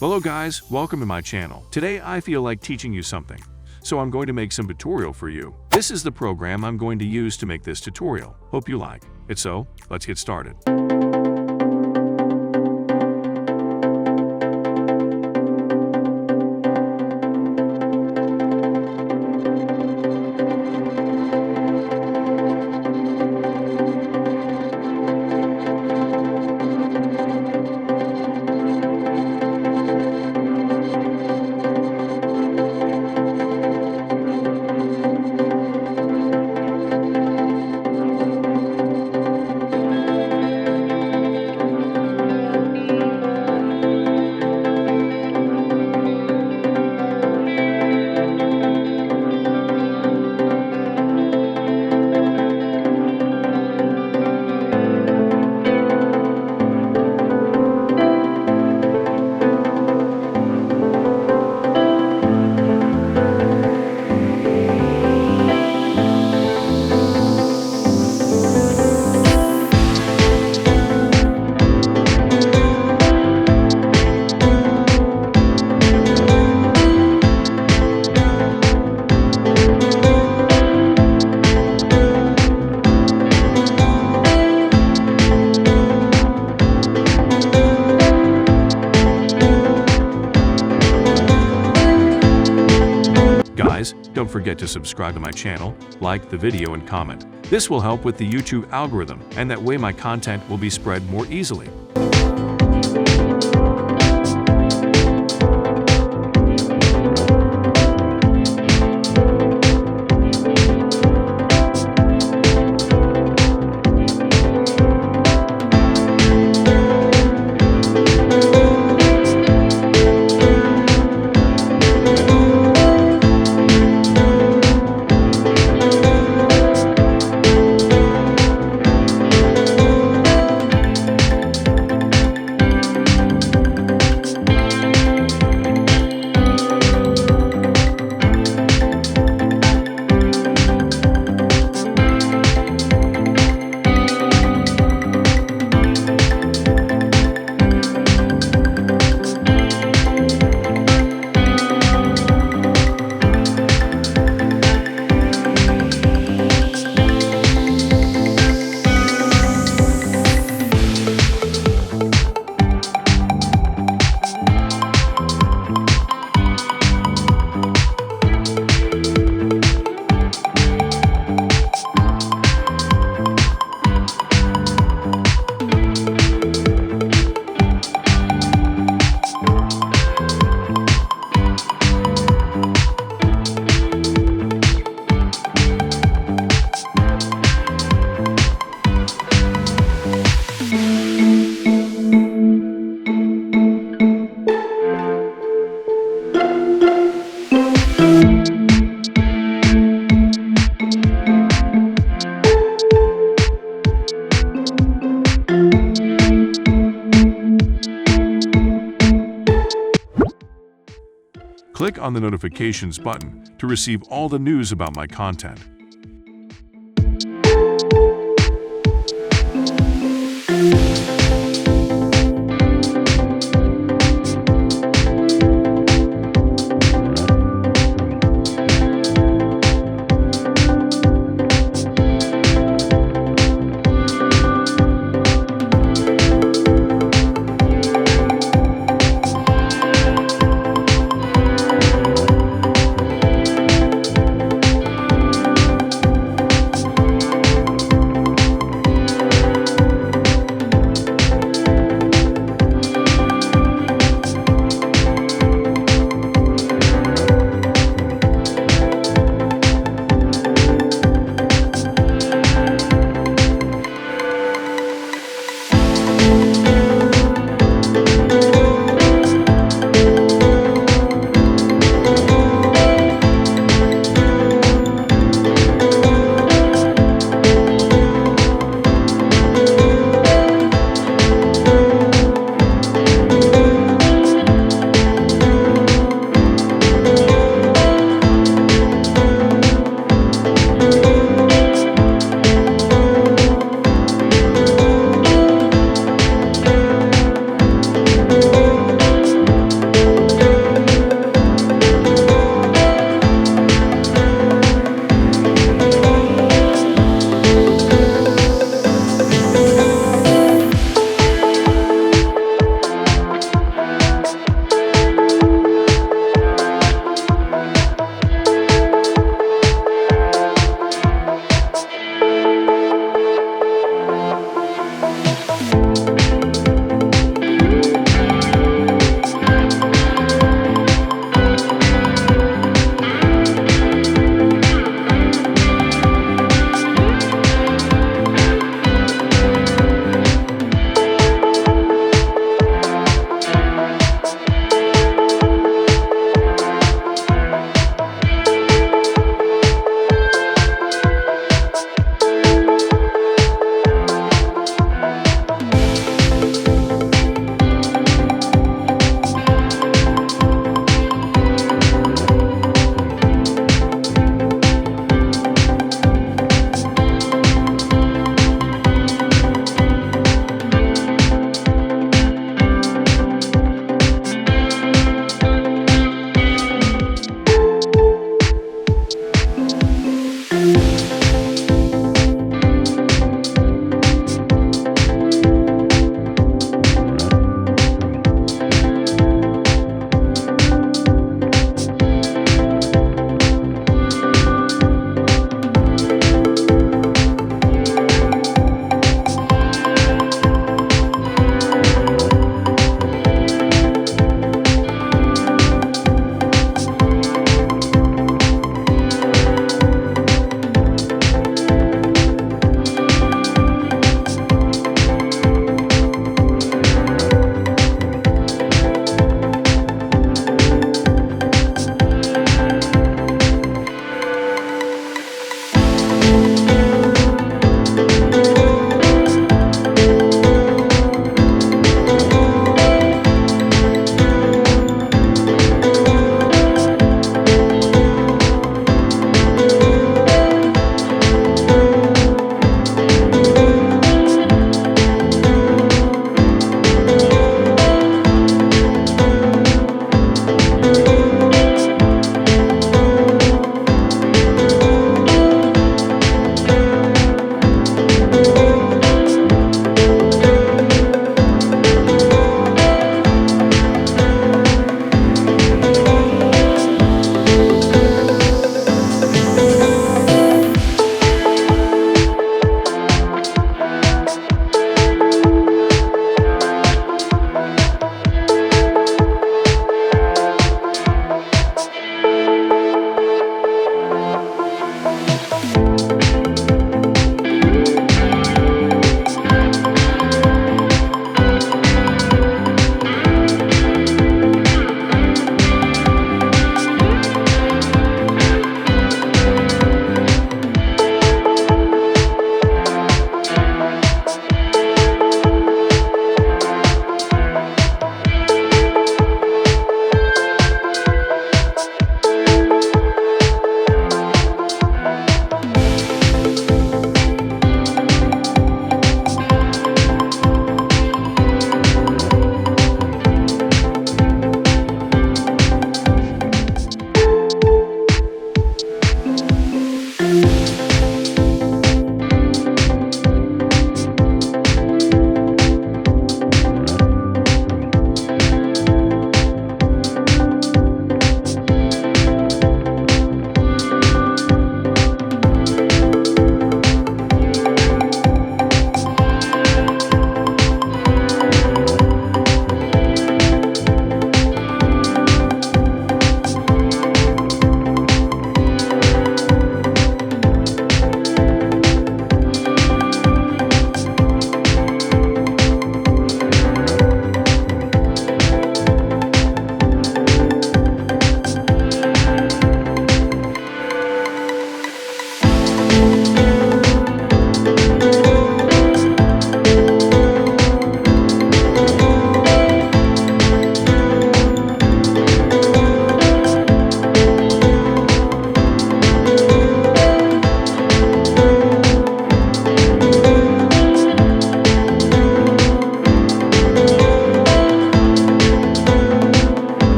Hello guys, welcome to my channel. Today I feel like teaching you something, so I'm going to make some tutorial for you. This is the program I'm going to use to make this tutorial. Hope you like it. So, let's get started. Guys, don't forget to subscribe to my channel, like the video and comment. This will help with the YouTube algorithm, and that way my content will be spread more easily. Click on the notifications button to receive all the news about my content.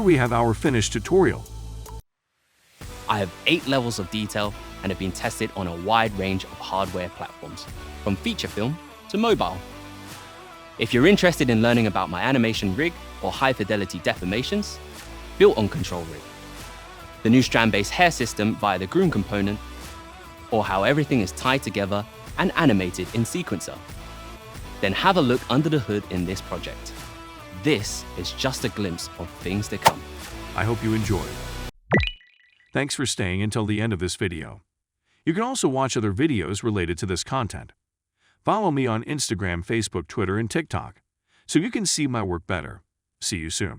we have our finished tutorial. I have 8 levels of detail and have been tested on a wide range of hardware platforms, from feature film to mobile. If you're interested in learning about my animation rig or high-fidelity deformations, built on Control Rig, the new strand-based hair system via the Groom component, or how everything is tied together and animated in Sequencer, then have a look under the hood in this project. This is just a glimpse of things to come. I hope you enjoyed. Thanks for staying until the end of this video. You can also watch other videos related to this content. Follow me on Instagram, Facebook, Twitter, and TikTok so you can see my work better. See you soon.